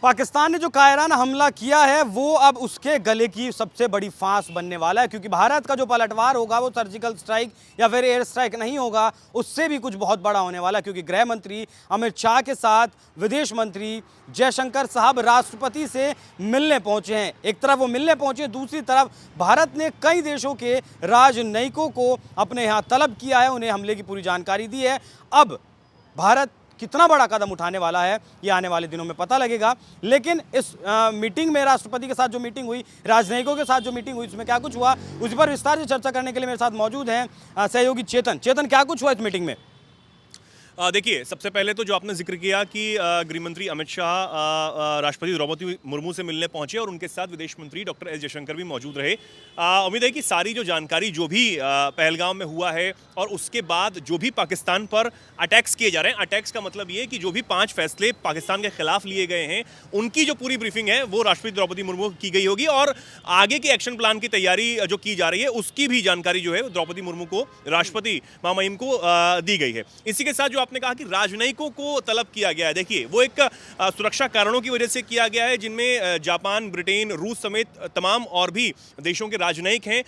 पाकिस्तान ने जो कायराना हमला किया है वो अब उसके गले की सबसे बड़ी फांस बनने वाला है, क्योंकि भारत का जो पलटवार होगा वो सर्जिकल स्ट्राइक या फिर एयर स्ट्राइक नहीं होगा, उससे भी कुछ बहुत बड़ा होने वाला है। क्योंकि गृह मंत्री अमित शाह के साथ विदेश मंत्री जयशंकर साहब राष्ट्रपति से मिलने पहुंचे हैं। एक तरफ वो मिलने पहुंचे, दूसरी तरफ भारत ने कई देशों के राजनयिकों को अपने यहाँ तलब किया है, उन्हें हमले की पूरी जानकारी दी है। अब भारत कितना बड़ा कदम उठाने वाला है ये आने वाले दिनों में पता लगेगा। लेकिन इस मीटिंग में राष्ट्रपति के साथ जो मीटिंग हुई, राजनयिकों के साथ जो मीटिंग हुई, उसमें क्या कुछ हुआ उस पर विस्तार से चर्चा करने के लिए मेरे साथ मौजूद हैं सहयोगी चेतन। चेतन, क्या कुछ हुआ इस मीटिंग में? देखिए, सबसे पहले तो जो आपने जिक्र किया कि गृहमंत्री अमित शाह राष्ट्रपति द्रौपदी मुर्मू से मिलने पहुंचे और उनके साथ विदेश मंत्री डॉक्टर एस जयशंकर भी मौजूद रहे। उम्मीद है कि सारी जो जानकारी जो भी पहलगाम में हुआ है और उसके बाद जो भी पाकिस्तान पर अटैक्स किए जा रहे हैं, अटैक्स का मतलब ये कि जो भी 5 फैसले पाकिस्तान के खिलाफ लिए गए हैं उनकी जो पूरी ब्रीफिंग है वो राष्ट्रपति द्रौपदी मुर्मू की गई होगी और आगे के एक्शन प्लान की तैयारी जो की जा रही है उसकी भी जानकारी जो है द्रौपदी मुर्मू को, राष्ट्रपति महामहिम को दी गई है। इसी के साथ जो आपने कहा कि राजनयिकों को तलब किया गया है, देखिए वो एक सुरक्षा कारणों की वजह से किया गया है, जिनमें जापान, ब्रिटेन, रूस समेत तमाम और भी देशों के राजनयिक हैं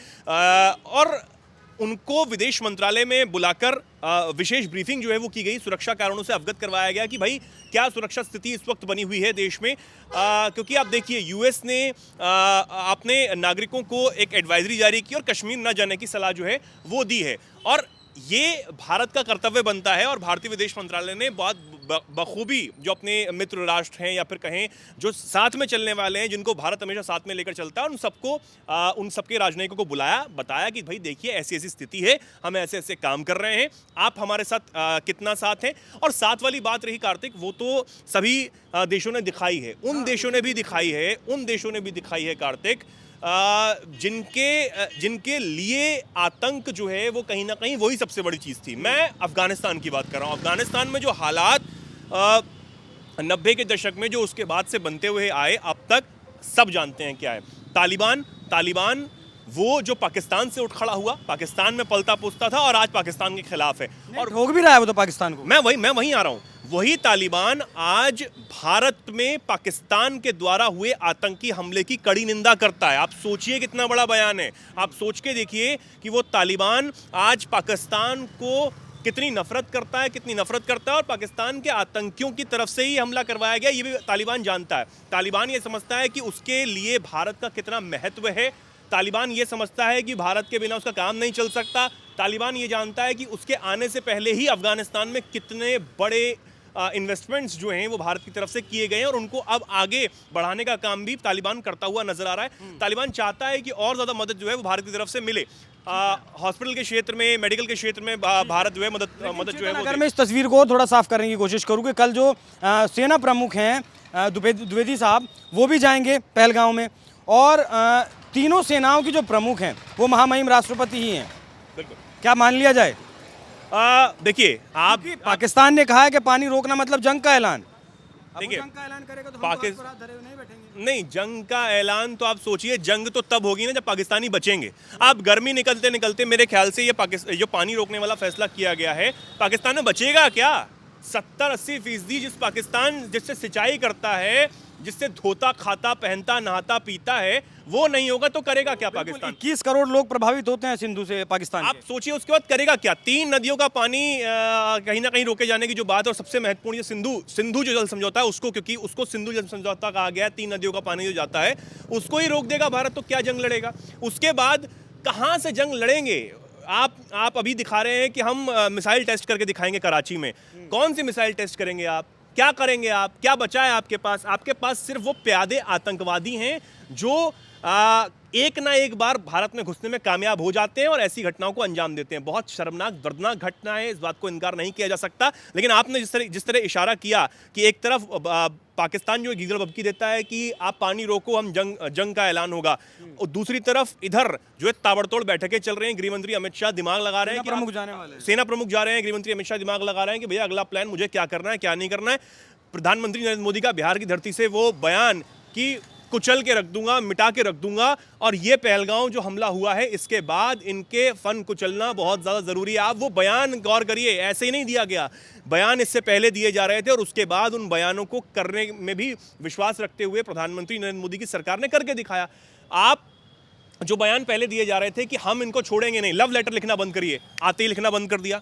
और उनको विदेश मंत्रालय में बुलाकर विशेष ब्रीफिंग जो है वो की गई। सुरक्षा कारणों से अवगत करवाया गया कि भाई क्या सुरक्षा स्थिति इस वक्त बनी हुई है देश में, क्योंकि आप देखिए यूएस ने अपने नागरिकों को एक एडवाइजरी जारी की और कश्मीर न जाने की सलाह जो है वो दी है और ये भारत का कर्तव्य बनता है और भारतीय विदेश मंत्रालय ने बहुत बखूबी जो अपने मित्र राष्ट्र हैं या फिर कहें जो साथ में चलने वाले हैं, जिनको भारत हमेशा साथ में लेकर चलता है, उन सबको उन सबके राजनयिकों को बुलाया, बताया कि भाई देखिए ऐसी ऐसी स्थिति है, हम ऐसे ऐसे काम कर रहे हैं, आप हमारे साथ कितना साथ हैं। और साथ वाली बात रही कार्तिक, वो तो सभी देशों ने दिखाई है, उन देशों ने भी दिखाई है कार्तिक जिनके लिए आतंक जो है वो कहीं ना कहीं वही सबसे बड़ी चीज़ थी। मैं अफगानिस्तान की बात कर रहा हूँ। अफगानिस्तान में जो हालात 90 के दशक में जो उसके बाद से बनते हुए आए, अब तक सब जानते हैं क्या है। तालिबान वो जो पाकिस्तान से उठ खड़ा हुआ, पाकिस्तान में पलता पुसता था और आज पाकिस्तान के खिलाफ है और ठोक भी रहा है वो तो पाकिस्तान को। मैं वहीं आ रहा हूँ। वही तालिबान आज भारत में पाकिस्तान के द्वारा हुए आतंकी हमले की कड़ी निंदा करता है। आप सोचिए कितना बड़ा बयान है। आप सोच के देखिए कि वो तालिबान आज पाकिस्तान को कितनी नफरत करता है और पाकिस्तान के आतंकियों की तरफ से ही हमला करवाया गया, ये भी तालिबान जानता है। तालिबान ये समझता है कि उसके लिए भारत का कितना महत्व है। तालिबान ये समझता है कि भारत के बिना उसका काम नहीं चल सकता। तालिबान ये जानता है कि उसके आने से पहले ही अफगानिस्तान में कितने बड़े इन्वेस्टमेंट्स जो हैं वो भारत की तरफ से किए गए हैं और उनको अब आगे बढ़ाने का काम भी तालिबान करता हुआ नजर आ रहा है। तालिबान चाहता है कि और ज़्यादा मदद जो है वो भारत की तरफ से मिले। हॉस्पिटल के क्षेत्र में, मेडिकल के क्षेत्र में भारत जो है मदद जो है। अगर मैं इस तस्वीर को थोड़ा साफ करने की कोशिश करूँ कि कल जो सेना प्रमुख हैं द्विवेदी साहब, वो भी जाएंगे पहलगांव में और तीनों सेनाओं की जो प्रमुख हैं वो महामहिम राष्ट्रपति ही हैं। बिल्कुल, क्या मान लिया जाए? देखिए, पाकिस्तान ने कहा है कि पानी रोकना मतलब जंग का ऐलान। देखिए, जंग का ऐलान करेगा तो हम तो धरे हुए नहीं बैठेंगे। नहीं, जंग का ऐलान तो आप सोचिए, जंग तो तब होगी ना जब पाकिस्तानी बचेंगे। आप गर्मी निकलते निकलते मेरे ख्याल से ये जो पानी रोकने वाला फैसला किया गया है, पाकिस्तान में बचेगा क्या? 70-80% जिससे सिंचाई करता है, जिससे धोता खाता पहनता नहाता पीता है, वो नहीं होगा तो करेगा क्या पाकिस्तान? 21 करोड़ लोग प्रभावित होते हैं सिंधु से पाकिस्तान। आप सोचिए उसके बाद करेगा क्या? 3 नदियों का पानी कहीं ना कहीं रोके जाने की जो बात, और सबसे महत्वपूर्ण ये सिंधु जो जल समझौता है उसको, क्योंकि उसको सिंधु जल समझौता कहा गया है, 3 नदियों का पानी जो जाता है उसको ही रोक देगा भारत, तो क्या जंग लड़ेगा? उसके बाद कहाँ से जंग लड़ेंगे? आप अभी दिखा रहे हैं कि हम मिसाइल टेस्ट करके दिखाएंगे कराची में। कौन सी मिसाइल टेस्ट करेंगे आप? क्या करेंगे आप? क्या बचा है आपके पास? आपके पास सिर्फ वो प्यादे आतंकवादी हैं जो एक ना एक बार भारत में घुसने में कामयाब हो जाते हैं और ऐसी घटनाओं को अंजाम देते हैं। बहुत शर्मनाक, दर्दनाक घटना है, इस बात को इनकार नहीं किया जा सकता। लेकिन आपने जिस तरह इशारा किया कि एक तरफ पाकिस्तान जो गीजर बबकी देता है कि आप पानी रोको, हम जंग का ऐलान होगा, और दूसरी तरफ इधर जो है ताबड़तोड़ बैठकें चल रही हैं। गृहमंत्री अमित शाह दिमाग लगा रहे हैं, सेना प्रमुख जा रहे हैं, गृहमंत्री अमित शाह दिमाग लगा रहे हैं कि भैया अगला प्लान मुझे क्या करना है, क्या नहीं करना है। प्रधानमंत्री नरेंद्र मोदी का बिहार की धरती से वो बयान कि कुचल के रख दूंगा, मिटा के रख दूंगा। और ये पहलगांव जो हमला हुआ है, इसके बाद इनके फन कुचलना बहुत ज़्यादा ज़रूरी है। आप वो बयान गौर करिए, ऐसे ही नहीं दिया गया बयान, इससे पहले दिए जा रहे थे और उसके बाद उन बयानों को करने में भी विश्वास रखते हुए प्रधानमंत्री नरेंद्र मोदी की सरकार ने करके दिखाया। आप जो बयान पहले दिए जा रहे थे कि हम इनको छोड़ेंगे नहीं, लव लेटर लिखना बंद करिए, आते ही लिखना बंद कर दिया।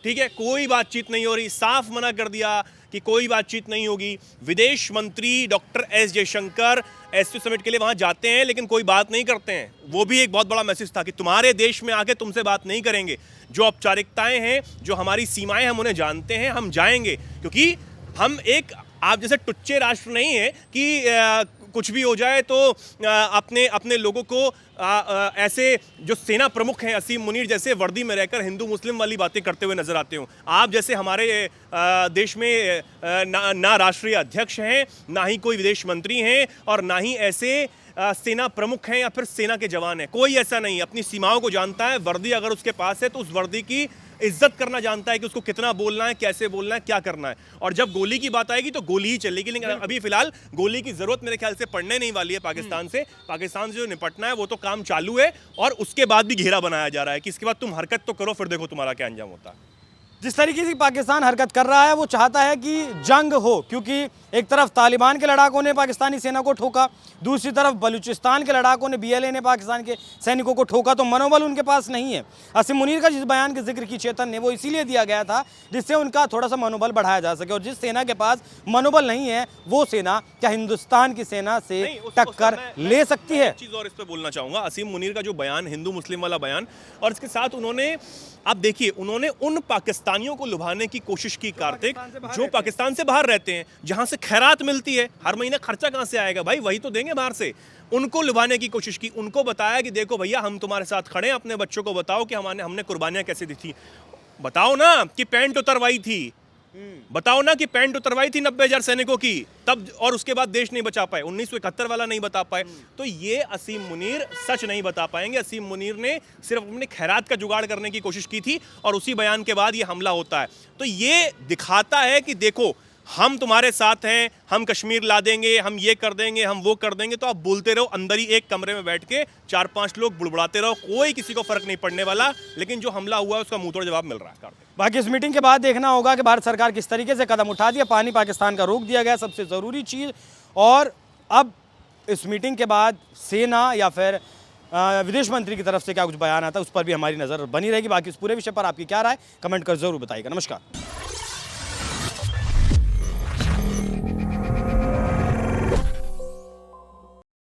ठीक है, कोई बातचीत नहीं हो रही, साफ मना कर दिया कि कोई बातचीत नहीं होगी। विदेश मंत्री doctor S Jaishankar SCO summit के लिए वहां जाते हैं लेकिन कोई बात नहीं करते हैं। वो भी एक बहुत बड़ा मैसेज था कि तुम्हारे देश में आके तुमसे बात नहीं करेंगे, जो औपचारिकताएं हैं, जो हमारी सीमाएं, हम उन्हें जानते हैं, हम जाएंगे, क्योंकि हम एक आप जैसे टुच्चे राष्ट्र नहीं है कि कुछ भी हो जाए तो अपने लोगों को ऐसे जो सेना प्रमुख हैं असीम मुनीर जैसे वर्दी में रहकर हिंदू मुस्लिम वाली बातें करते हुए नजर आते हो। आप जैसे हमारे देश में ना राष्ट्रीय अध्यक्ष हैं, ना ही कोई विदेश मंत्री हैं और ना ही ऐसे सेना प्रमुख हैं या फिर सेना के जवान हैं। कोई ऐसा नहीं, अपनी सीमाओं को जानता है। वर्दी अगर उसके पास है तो उस वर्दी की इज्जत करना जानता है कि उसको कितना बोलना है, कैसे बोलना है, क्या करना है। और जब गोली की बात आएगी तो गोली ही चलेगी, लेकिन अभी फिलहाल गोली की जरूरत मेरे ख्याल से पड़ने नहीं वाली है पाकिस्तान से। पाकिस्तान से जो निपटना है वो तो काम चालू है और उसके बाद भी घेरा बनाया जा रहा है कि इसके बाद तुम हरकत तो करो, फिर देखो तुम्हारा क्या अंजाम होता है। जिस तरीके से पाकिस्तान हरकत कर रहा है वो चाहता है कि जंग हो, क्योंकि एक तरफ तालिबान के लड़ाकों ने पाकिस्तानी सेना को ठोका, दूसरी तरफ बलूचिस्तान के लड़ाकों ने BLA ने पाकिस्तान के सैनिकों को ठोका, तो मनोबल उनके पास नहीं है। असीम मुनीर का जिस बयान के जिक्र की चेतन ने, वो इसीलिए दिया गया था जिससे उनका थोड़ा सा मनोबल बढ़ाया जा सके। और जिस सेना के पास मनोबल नहीं है वो सेना क्या हिंदुस्तान की सेना से टक्कर ले सकती है? चीज और इस पर बोलना चाहूंगा, असीम मुनीर का जो बयान, हिंदू मुस्लिम वाला बयान, और इसके साथ उन्होंने, आप देखिए, उन्होंने उन पाकिस्तानियों को लुभाने की कोशिश की कार्तिक, जो पाकिस्तान से बाहर रहते हैं, जहां से खैरात मिलती है, हर महीना खर्चा कहां से आएगा भाई, वही तो देंगे बाहर से। उनको लुभाने की कोशिश की, उनको बताया कि देखो भैया हम तुम्हारे साथ खड़े हैं, अपने बच्चों को बताओ कि हमने कुर्बानियां कैसे दी थी, बताओ ना कि पैंट उतरवाई थी, बताओ ना कि पैंट उतरवाई थी 90,000 सैनिकों की तब, और उसके बाद देश नहीं बचा पाए, 1971 वाला नहीं बता पाए। तो ये असीम मुनीर सच नहीं बता पाएंगे। असीम मुनीर ने सिर्फ अपने खैरात का जुगाड़ करने की कोशिश की थी और उसी बयान के बाद ये हमला होता है। तो ये दिखाता है कि देखो हम तुम्हारे साथ हैं, हम कश्मीर ला देंगे, हम ये कर देंगे, हम वो कर देंगे। तो आप बोलते रहो, अंदर ही एक कमरे में बैठ के 4-5 लोग बुड़बुड़ाते रहो, कोई किसी को फर्क नहीं पड़ने वाला। लेकिन जो हमला हुआ है उसका मुंह तोड़ जवाब मिल रहा है। बाकी इस मीटिंग के बाद देखना होगा कि भारत सरकार किस तरीके से कदम उठा दिया। पानी पाकिस्तान का रोक दिया गया, सबसे ज़रूरी चीज़। और अब इस मीटिंग के बाद सेना या फिर विदेश मंत्री की तरफ से क्या कुछ बयान आता है, उस पर भी हमारी नज़र बनी रहेगी। बाकी इस पूरे विषय पर आपकी क्या राय, कमेंट कर जरूर बताइएगा। नमस्कार।